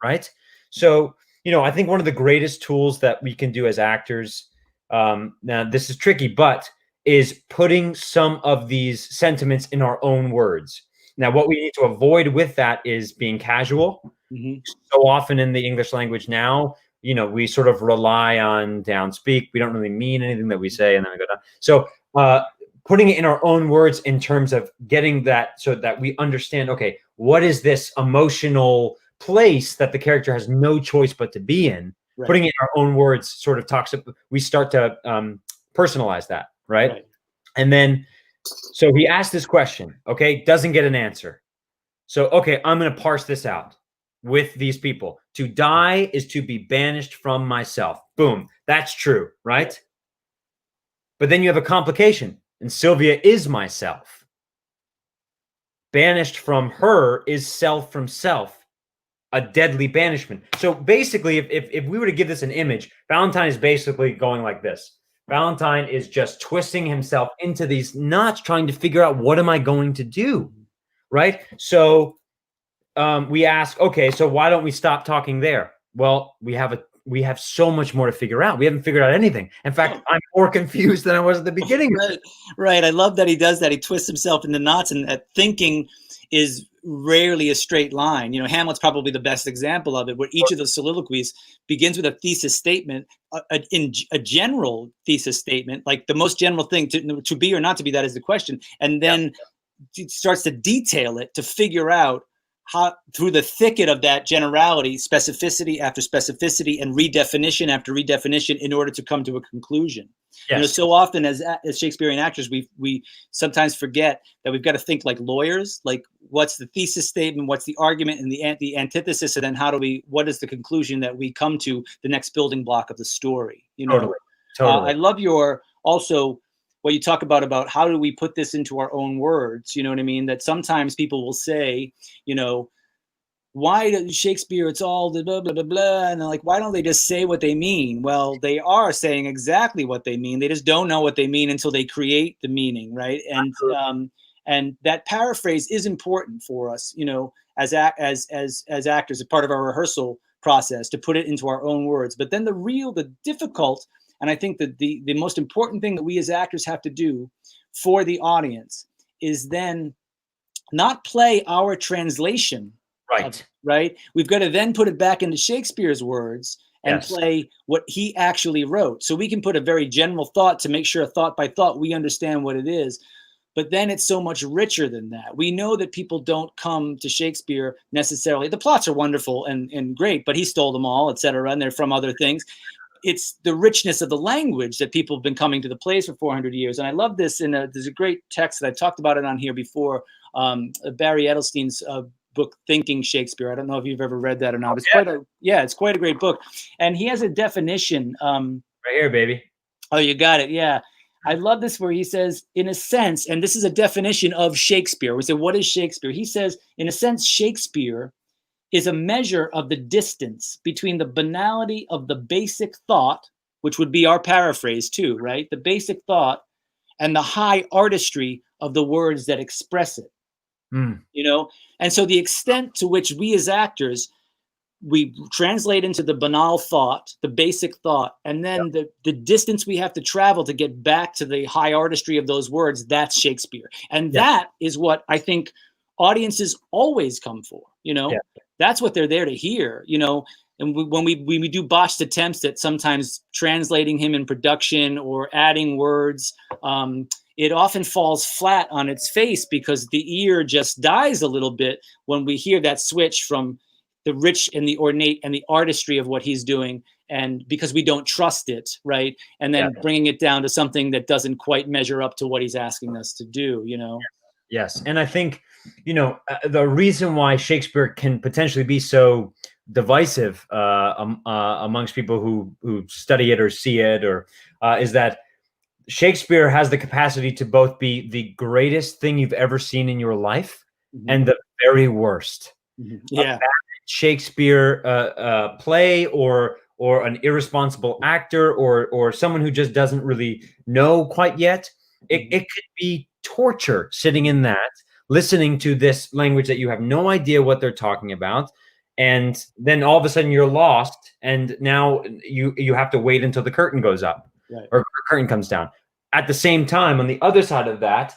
Right. So, you know, I think one of the greatest tools that we can do as actors, now this is tricky, but is putting some of these sentiments in our own words. Now, what we need to avoid with that is being casual. So often in the English language now, you know, we sort of rely on downspeak. We don't really mean anything that we say, and then we go down. So, putting it in our own words in terms of getting that so that we understand, okay, what is this emotional place that the character has no choice but to be in? Right. Putting it in our own words sort of we start to personalize that, right? And then, so he asked this question, okay, doesn't get an answer. So, okay, I'm going to parse this out with these people. To die is to be banished from myself. Boom. That's true, right? But then you have a complication, and Sylvia is myself. Banished from her is self from self, a deadly banishment. So basically, if we were to give this an image, Valentine is basically going like this. Valentine is just twisting himself into these knots, trying to figure out, what am I going to do? Right? So we ask, okay, so why don't we stop talking there? Well, we have so much more to figure out. We haven't figured out anything. In fact, I'm more confused than I was at the beginning. Right. I love that he does that. He twists himself into knots, and that thinking is rarely a straight line. You know, Hamlet's probably the best example of it, where each of the soliloquies begins with a thesis statement, in a general thesis statement, like the most general thing to be or not to be, that is the question. And then it starts to detail it to figure out how, through the thicket of that generality, specificity after specificity and redefinition after redefinition, in order to come to a conclusion. Yes. You know, so often as Shakespearean actors, we sometimes forget that we've got to think like lawyers. Like, what's the thesis statement, what's the argument, and the antithesis, and then what is the conclusion that we come to, the next building block of the story? You know, totally. I love also what you talk about how do we put this into our own words? You know what I mean? That sometimes people will say, you know, why does Shakespeare, it's all the blah, blah, blah, blah. And they're like, why don't they just say what they mean? Well, they are saying exactly what they mean. They just don't know what they mean until they create the meaning, right? And that paraphrase is important for us, you know, as actors, as part of our rehearsal process, to put it into our own words. But then the difficult, and I think that the most important thing that we as actors have to do for the audience is then not play our translation. Right. We've got to then put it back into Shakespeare's words and play what he actually wrote. So we can put a very general thought to make sure, thought by thought, we understand what it is. But then it's so much richer than that. We know that people don't come to Shakespeare necessarily. The plots are wonderful and great, but he stole them all, et cetera, and they're from other things. It's the richness of the language that people have been coming to the plays for 400 years. And I love this. There's a great text that I talked about it on here before, Barry Edelstein's book, Thinking Shakespeare. I don't know if you've ever read that or not. It's quite a great book. And he has a definition. Right here, baby. Oh, you got it. Yeah. I love this, where he says, in a sense, and this is a definition of Shakespeare. We say, what is Shakespeare? He says, in a sense, Shakespeare is a measure of the distance between the banality of the basic thought, which would be our paraphrase too, right? The basic thought, and the high artistry of the words that express it. You know, and so the extent to which we as actors, we translate into the banal thought, the basic thought, and then the distance we have to travel to get back to the high artistry of those words, that's Shakespeare. And that is what I think audiences always come for, you know. That's what they're there to hear, you know. And when we do botched attempts at sometimes translating him in production or adding words, it often falls flat on its face, because the ear just dies a little bit when we hear that switch from the rich and the ornate and the artistry of what he's doing, and because we don't trust it, right? And then bringing it down to something that doesn't quite measure up to what he's asking us to do, you know? Yes. And I think, you know, the reason why Shakespeare can potentially be so divisive amongst people who study it or see it, or is that Shakespeare has the capacity to both be the greatest thing you've ever seen in your life and the very worst. A bad Shakespeare play, or an irresponsible actor, or someone who just doesn't really know quite yet, it could be torture sitting in that, listening to this language that you have no idea what they're talking about. And then all of a sudden you're lost, and now you have to wait until the curtain goes up, or curtain comes down. At the same time, on the other side of that,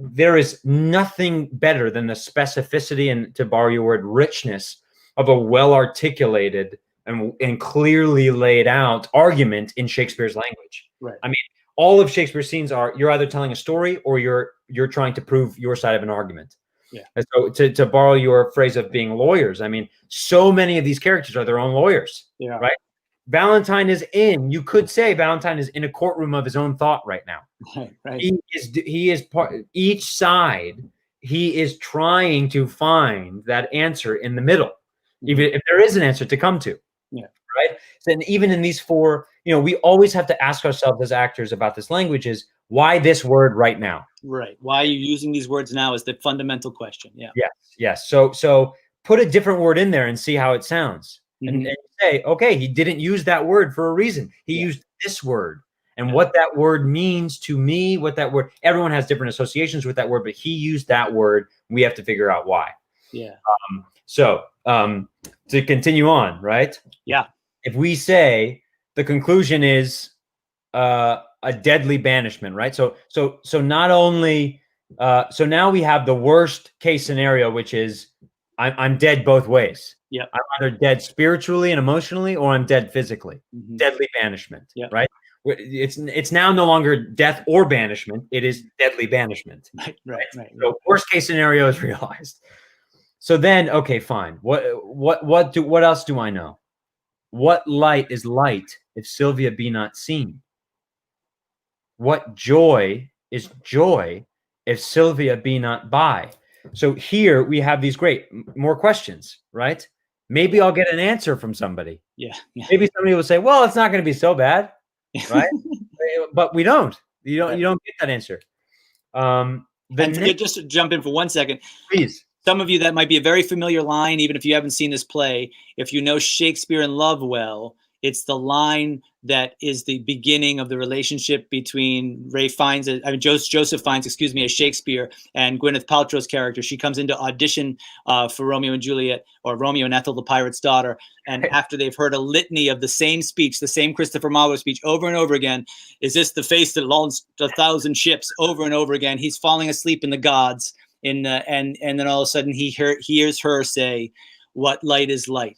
there is nothing better than the specificity and, to borrow your word, richness of a well-articulated and clearly laid out argument in Shakespeare's language. I mean, all of Shakespeare's scenes are, you're either telling a story or you're trying to prove your side of an argument. And so to borrow your phrase of being lawyers, I mean, so many of these characters are their own lawyers, right? Valentine you could say Valentine is in a courtroom of his own thought right now. He is part, each side he is trying to find that answer in the middle, even if there is an answer to come to. Yeah. Right. So, and even in these four, we always have to ask ourselves as actors about this language is why this word right now? Right. Why are you using these words now is the fundamental question. Yeah. Yes. Yes. So put a different word in there and see how it sounds. And say, okay, he didn't use that word for a reason. He used this word. And what that word means to me, everyone has different associations with that word, but he used that word. We have to figure out why. Yeah. So to continue on, right? Yeah. If we say the conclusion is a deadly banishment, right? So not only, so now we have the worst case scenario, which is I'm dead both ways. Yeah. I'm either dead spiritually and emotionally, or I'm dead physically. Deadly banishment, right? It's now no longer death or banishment. It is deadly banishment. Right. So worst case scenario is realized. So then, okay, fine. What else do I know? What light is light if Sylvia be not seen? What joy is joy if Sylvia be not by? So here we have these more questions, right? Maybe I'll get an answer from somebody. Yeah. Maybe somebody will say, well, it's not going to be so bad, right? But we don't. You don't get that answer. Just to jump in for 1 second. Please. Some of you, that might be a very familiar line, even if you haven't seen this play. If you know Shakespeare in Love well, it's the line that is the beginning of the relationship between Joseph Fiennes, as Shakespeare, and Gwyneth Paltrow's character. She comes into audition for Romeo and Juliet, or Romeo and Ethel, the pirate's daughter. And after they've heard a litany of the same speech, the same Christopher Marlowe speech over and over again, is this the face that launched 1,000 ships, over and over again? He's falling asleep in the gods. And then all of a sudden he hears her say, "What light is light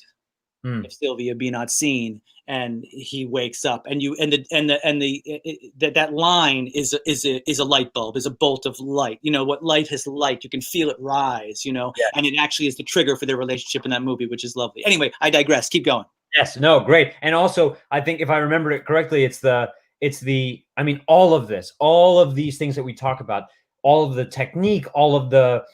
if Sylvia be not seen?" And he wakes up, and that line is a light bulb, is a bolt of light. What light is light? You can feel it rise. And it actually is the trigger for their relationship in that movie, which is lovely. Anyway, I digress. Keep going. Yes. No. Great. And also, I think if I remember it correctly, it's all of these things that we talk about. All of the technique, all of the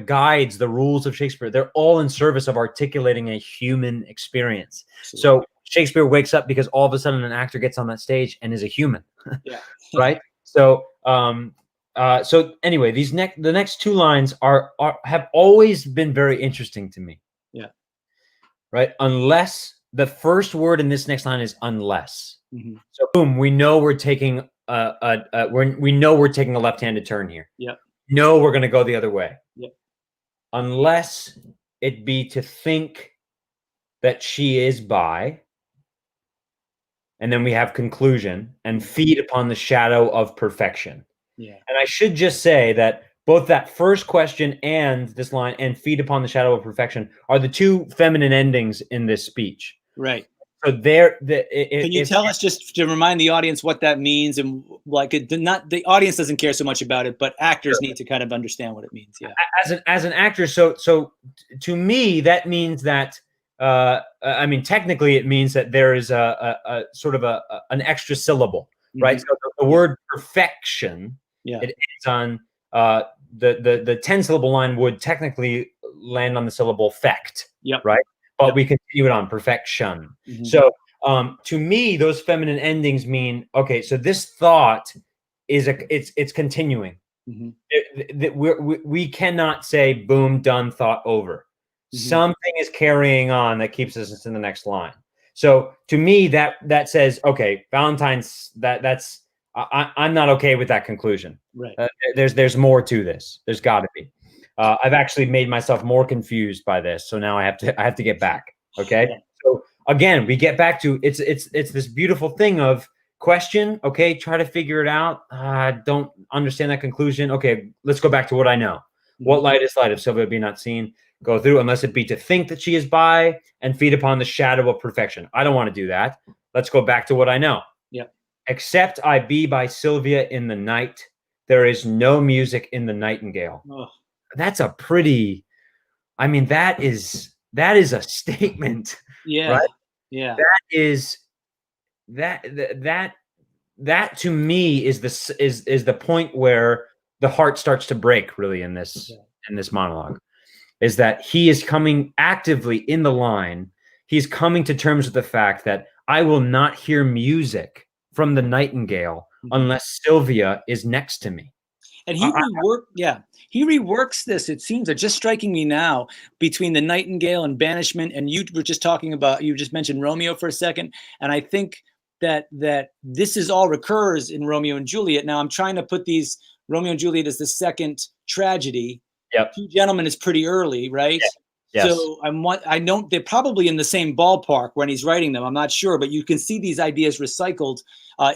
guides, the rules of Shakespeare, they're all in service of articulating a human experience. Absolutely. So Shakespeare wakes up because all of a sudden an actor gets on that stage and is a human. Yeah. Right. So anyway, the next two lines have always been very interesting to me. Yeah. Right. Unless the first word in this next line is unless. So boom, we know we're taking we're taking a left-handed turn here. Yeah. No, we're going to go the other way. Yeah. Unless it be to think that she is by, and then we have conclusion, and feed upon the shadow of perfection. Yeah. And I should just say that both that first question and this line, and feed upon the shadow of perfection, are the two feminine endings in this speech. Right. So can you tell us, just to remind the audience, what that means? And the audience doesn't care so much about it, but actors need to kind of understand what it means. Yeah. As an actor, so to me that means that technically it means that there is a sort of an extra syllable, right? So the word perfection, it ends on the 10-syllable line would technically land on the syllable fect. Yep. Right. But we continue it on perfection. So to me, those feminine endings mean, okay, so this thought is it's continuing. We cannot say boom, done, thought over. Something is carrying on that keeps us in the next line. So to me, that says, okay, Valentine's I'm not okay with that conclusion. Right. There's more to this. There's got to be. I've actually made myself more confused by this, so now I have to get back. Okay. Yeah. So again, we get back to it's this beautiful thing of question. Okay, try to figure it out. I don't understand that conclusion. Okay, let's go back to what I know. What light is light if Sylvia be not seen? Go through, unless it be to think that she is by, and feed upon the shadow of perfection. I don't want to do that. Let's go back to what I know. Yeah. Except I be by Sylvia in the night, there is no music in the nightingale. Oh. That's a pretty, that is a statement. Yeah. Right? Yeah. That to me is the point where the heart starts to break really in this monologue, is that he is coming actively in the line. He's coming to terms with the fact that I will not hear music from the nightingale unless Sylvia is next to me. And he reworks this. It seems, just striking me now, between the nightingale and banishment. And you were just talking about, you just mentioned Romeo for a second. And I think that this is all recurs in Romeo and Juliet. Now I'm trying to put these Romeo and Juliet as the second tragedy. Yep. Two Gentlemen is pretty early, right? Yeah. Yes. So I know they're probably in the same ballpark when he's writing them. I'm not sure, but you can see these ideas recycled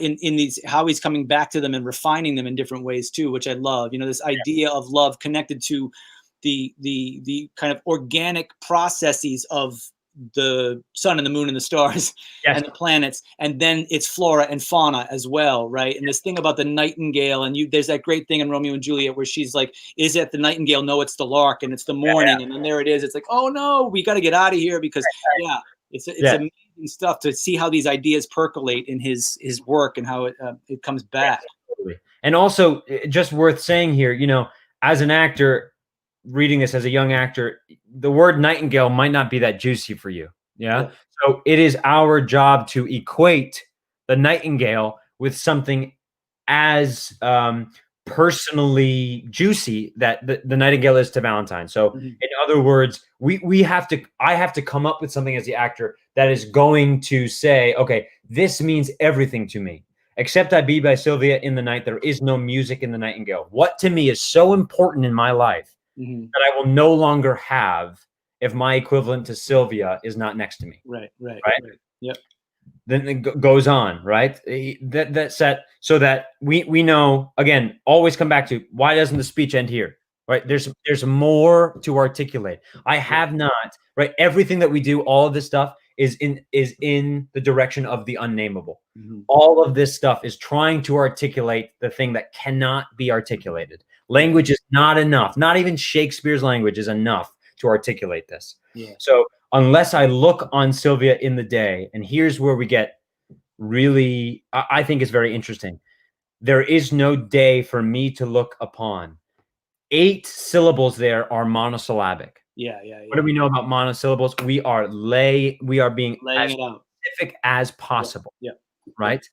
in these, how he's coming back to them and refining them in different ways too, which I love. You know, this idea of love connected to the kind of organic processes of the sun and the moon and the stars and the planets, and then it's flora and fauna as well, right? And this thing about the nightingale, and there's that great thing in Romeo and Juliet where she's like, is it the nightingale? No, it's the lark, and it's the morning, and then there it is. It's like, oh no, we got to get out of here, because it's amazing stuff to see how these ideas percolate in his work and how it comes back. And also, just worth saying here, you know, as an actor, reading this as a young actor, the word nightingale might not be that juicy for you. Yeah. So it is our job to equate the nightingale with something as personally juicy that the nightingale is to Valentine. So in other words, I have to come up with something as the actor that is going to say, okay, this means everything to me. Except I be by Sylvia in the night, there is no music in the nightingale. What to me is so important in my life that I will no longer have if my equivalent to Sylvia is not next to me. Right. Yep. Then it goes on, right? That set so that we know, again, always come back to, why doesn't the speech end here? Right? There's more to articulate. I have not, right? Everything that we do, all of this stuff is in the direction of the unnameable. All of this stuff is trying to articulate the thing that cannot be articulated. Language is not enough. Not even Shakespeare's language is enough to articulate this. So unless I look on Sylvia in the day, and here's where we get really, I think is very interesting. There is no day for me to look upon. 8 syllables there are monosyllabic. What do we know about monosyllables? We are being as specific as possible. Right?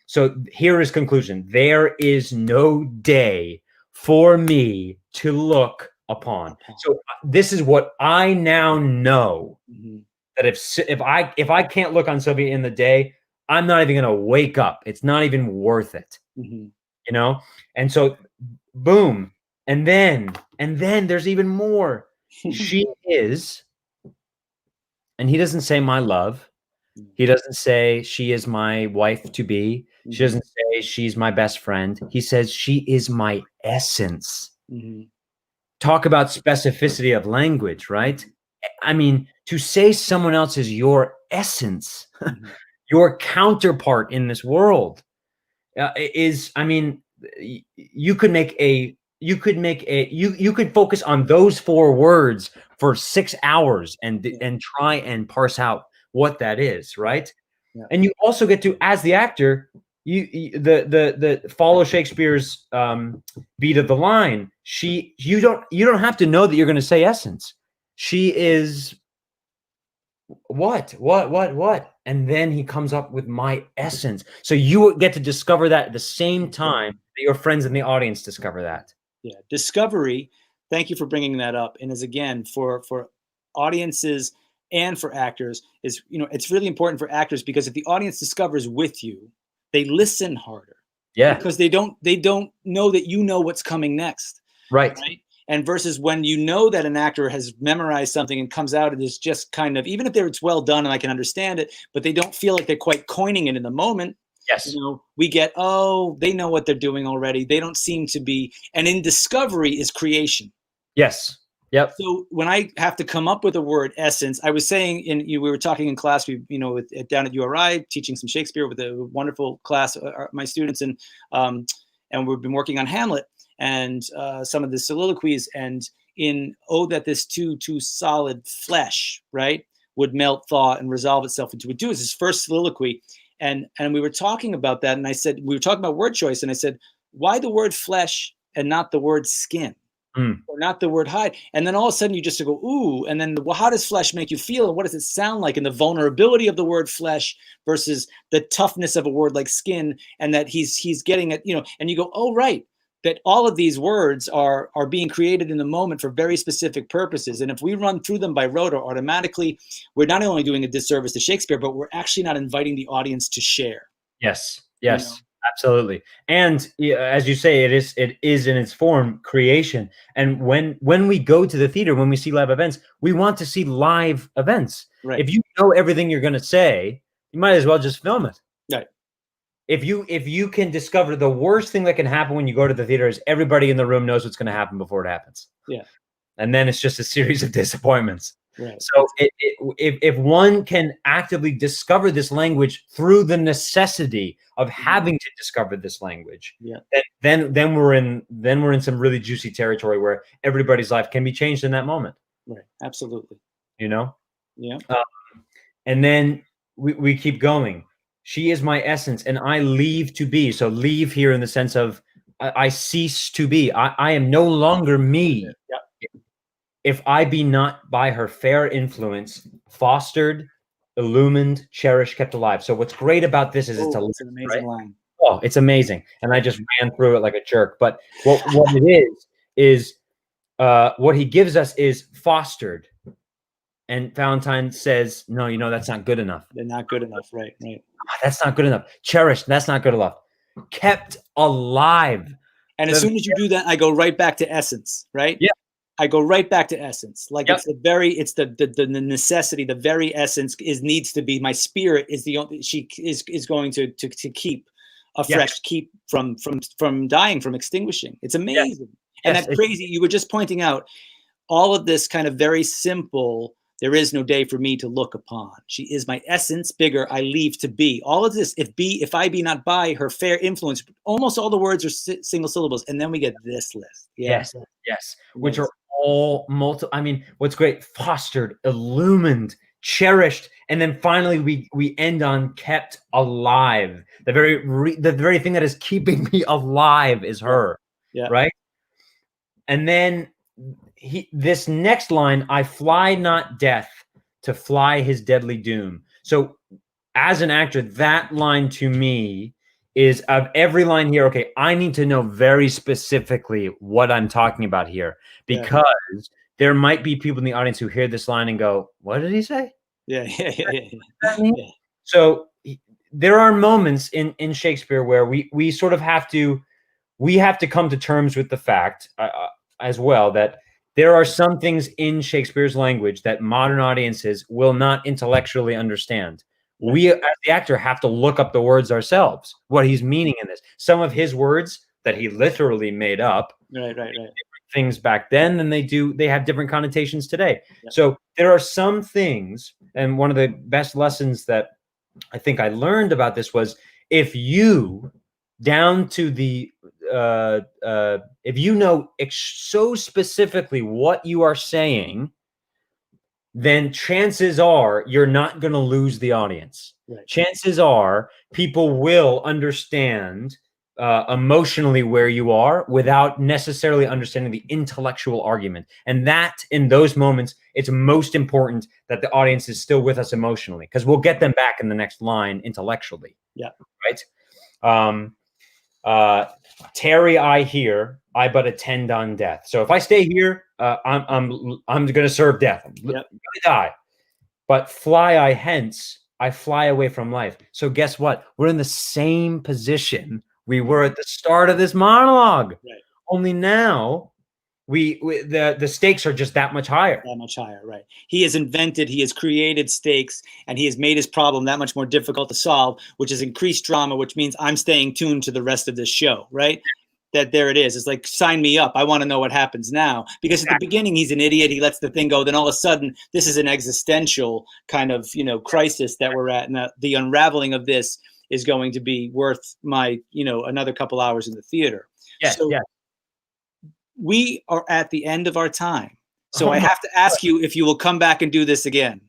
So here is conclusion. There is no day for me to look upon. So this is what I now know, that if I can't look on Sylvia in the day, I'm not even going to wake up. It's not even worth it. You know? And so boom. And then there's even more. She is, and he doesn't say my love. He doesn't say she is my wife to be. She doesn't say she's my best friend. He says she is my essence. Talk about specificity of language, right? I mean, to say someone else is your essence, your counterpart in this world, is, I mean, you could focus on those 4 words for 6 hours and try and parse out what that is, right? And you also get to, as the actor, the follow Shakespeare's beat of the line. You don't have to know that you're going to say essence. She is what, and then he comes up with my essence. So you get to discover that at the same time that your friends in the audience discover that. Discovery. Thank you for bringing that up. And as again, for audiences and for actors, is, you know, it's really important for actors, because if the audience discovers with you, they listen harder. Because they don't know that you know what's coming next. Right. And versus when you know that an actor has memorized something and comes out, it is just kind of, even if it's well done and I can understand it, but they don't feel like they're quite coining it in the moment. You know, we get, oh, they know what they're doing already. They don't seem to be. And in discovery is creation. So when I have to come up with a word, essence, I was saying we were talking in class, down at URI, teaching some Shakespeare with a wonderful class, my students, and we've been working on Hamlet and some of the soliloquies, and in "Oh, that this too solid flesh," right, would melt, thaw, and resolve itself into a dew, is his first soliloquy. And we were talking about that, and I said, we were talking about word choice, and I said, why the word flesh and not the word skin. Mm. Or not the word hide. And then all of a sudden you just go, ooh, and then well, how does flesh make you feel? And what does it sound like? And the vulnerability of the word flesh versus the toughness of a word like skin, and that he's getting it, and you go, oh, right. That all of these words are being created in the moment for very specific purposes. And if we run through them by rote, automatically, we're not only doing a disservice to Shakespeare, but we're actually not inviting the audience to share. Yes. Absolutely. And as you say, it is in its form creation. And when we go to the theater, when we see live events, we want to see live events. Right. If you know everything you're going to say, you might as well just film it. Right. If you can discover the worst thing that can happen when you go to the theater is everybody in the room knows what's going to happen before it happens. Yeah. And then it's just a series of disappointments. Right. So if one can actively discover this language through the necessity of having to discover this language, then we're in some really juicy territory where everybody's life can be changed in that moment. Right. Absolutely. Yeah. And then we keep going. She is my essence, and I leave to be. So leave here in the sense of I cease to be. I am no longer me. Yeah. If I be not by her fair influence fostered, illumined, cherished, kept alive. So what's great about this is it's an amazing line. Oh, it's amazing. And I just ran through it like a jerk. But what it is what he gives us is fostered. And Valentine says, no, that's not good enough. They're not good enough. Right. That's not good enough. Cherished. That's not good enough. Kept alive. And as soon as you do that, I go right back to essence, right? Yeah. I go right back to essence. Like it's the necessity, the very essence needs to be, my spirit is the only, she is going to keep afresh, keep from dying, from extinguishing. It's amazing. And that's crazy. You were just pointing out all of this kind of very simple, there is no day for me to look upon. She is my essence, bigger, I leave to be. All of this, if I be not by her fair influence, almost all the words are single syllables. And then we get this list. Yes. Which are all what's great, fostered, illumined, cherished, and then finally we end on kept alive. The very thing that is keeping me alive is her. Yeah. Right. And then this next line, I fly not death to fly his deadly doom. So as an actor, that line to me is, of every line here, okay, I need to know very specifically what I'm talking about here, because there might be people in the audience who hear this line and go, what did he say? Yeah. So there are moments in Shakespeare where we sort of have to come to terms with the fact as well that there are some things in Shakespeare's language that modern audiences will not intellectually understand. We, as the actor, have to look up the words ourselves, what he's meaning in this. Some of his words that he literally made up, right. things back then than they have different connotations today. Yeah. So there are some things, and one of the best lessons that I think I learned about this was, if you down to the if you know so specifically what you are saying, then chances are you're not going to lose the audience. Right. Chances are people will understand emotionally where you are without necessarily understanding the intellectual argument. And that in those moments, it's most important that the audience is still with us emotionally, because we'll get them back in the next line intellectually. Yeah. Right. Tarry I here, I but attend on death. So if I stay here, I'm going to serve death. I'm going to die. But fly I hence, I fly away from life. So guess what? We're in the same position we were at the start of this monologue. Right. Only now the stakes are just that much higher. That much higher, right. He has created stakes, and he has made his problem that much more difficult to solve, which is increased drama, which means I'm staying tuned to the rest of this show, right? That there it is. It's like, sign me up. I want to know what happens now. Because at the beginning, he's an idiot. He lets the thing go. Then all of a sudden, this is an existential kind of, crisis that we're at. And the unraveling of this is going to be worth my, another couple hours in the theater. Yes, so we are at the end of our time. So I have to ask you if you will come back and do this again.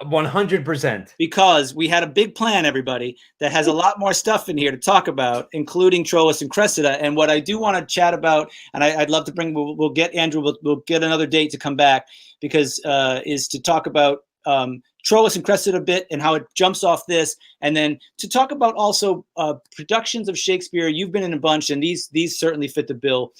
100%. Because we had a big plan, everybody, that has a lot more stuff in here to talk about, including Troilus and Cressida. And what I do want to chat about, and I'd love to bring, we'll get Andrew, we'll get another date to come back, because is to talk about Troilus and Cressida a bit and how it jumps off this, and then to talk about also productions of Shakespeare. You've been in a bunch, and these certainly fit the bill,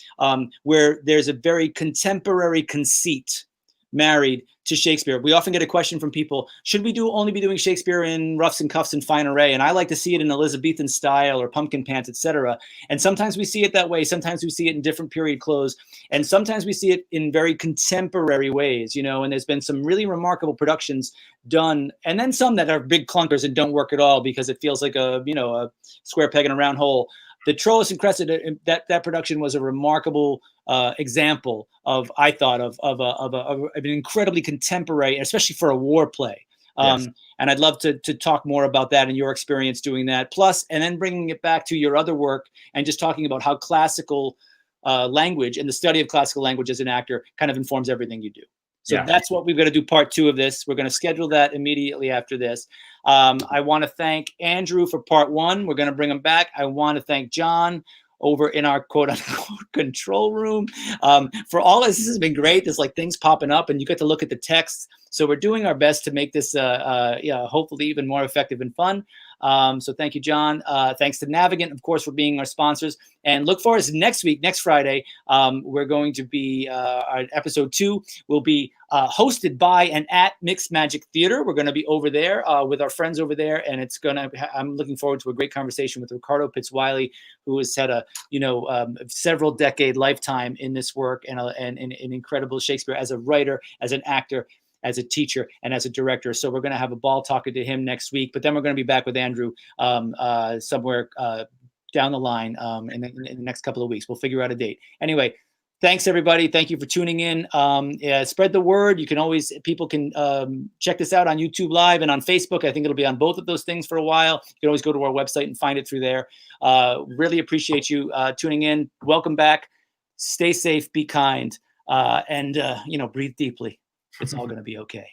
where there's a very contemporary conceit married to Shakespeare. We often get a question from people, should we only be doing Shakespeare in ruffs and cuffs and fine array? And I like to see it in Elizabethan style or pumpkin pants, etc. And sometimes we see it that way. Sometimes we see it in different period clothes. And sometimes we see it in very contemporary ways, you know, and there's been some really remarkable productions done, and then some that are big clunkers and don't work at all because it feels like a square peg in a round hole. The Troilus and Cressida, that production was a remarkable example of, I thought, of an incredibly contemporary, especially for a war play. Yes. And I'd love to talk more about that and your experience doing that. Plus, and then bringing it back to your other work and just talking about how classical language and the study of classical language as an actor kind of informs everything you do. So that's what we're going to do, part 2 of this. We're going to schedule that immediately after this. I want to thank Andrew for part 1. We're going to bring him back. I want to thank John over in our quote unquote control room for all this. This has been great. There's like things popping up and you get to look at the text. So we're doing our best to make this hopefully even more effective and fun. So thank you, John. Thanks to Navigant, of course, for being our sponsors. And look forward to next week, next Friday. We're going to be, our episode 2 will be hosted by and at Mixed Magic Theater. We're going to be over there with our friends over there. And it's going to, I'm looking forward to a great conversation with Ricardo Pitts-Wiley, who has had a, several decade lifetime in this work and an incredible Shakespeare as a writer, as an actor, as a teacher, and as a director. So we're going to have a ball talking to him next week, but then we're going to be back with Andrew somewhere down the line in the next couple of weeks. We'll figure out a date. Anyway, thanks everybody. Thank you for tuning in. Spread the word. You can always, people can check this out on YouTube Live and on Facebook. I think it'll be on both of those things for a while. You can always go to our website and find it through there. Really appreciate you tuning in. Welcome back. Stay safe, be kind, and breathe deeply. It's all going to be okay.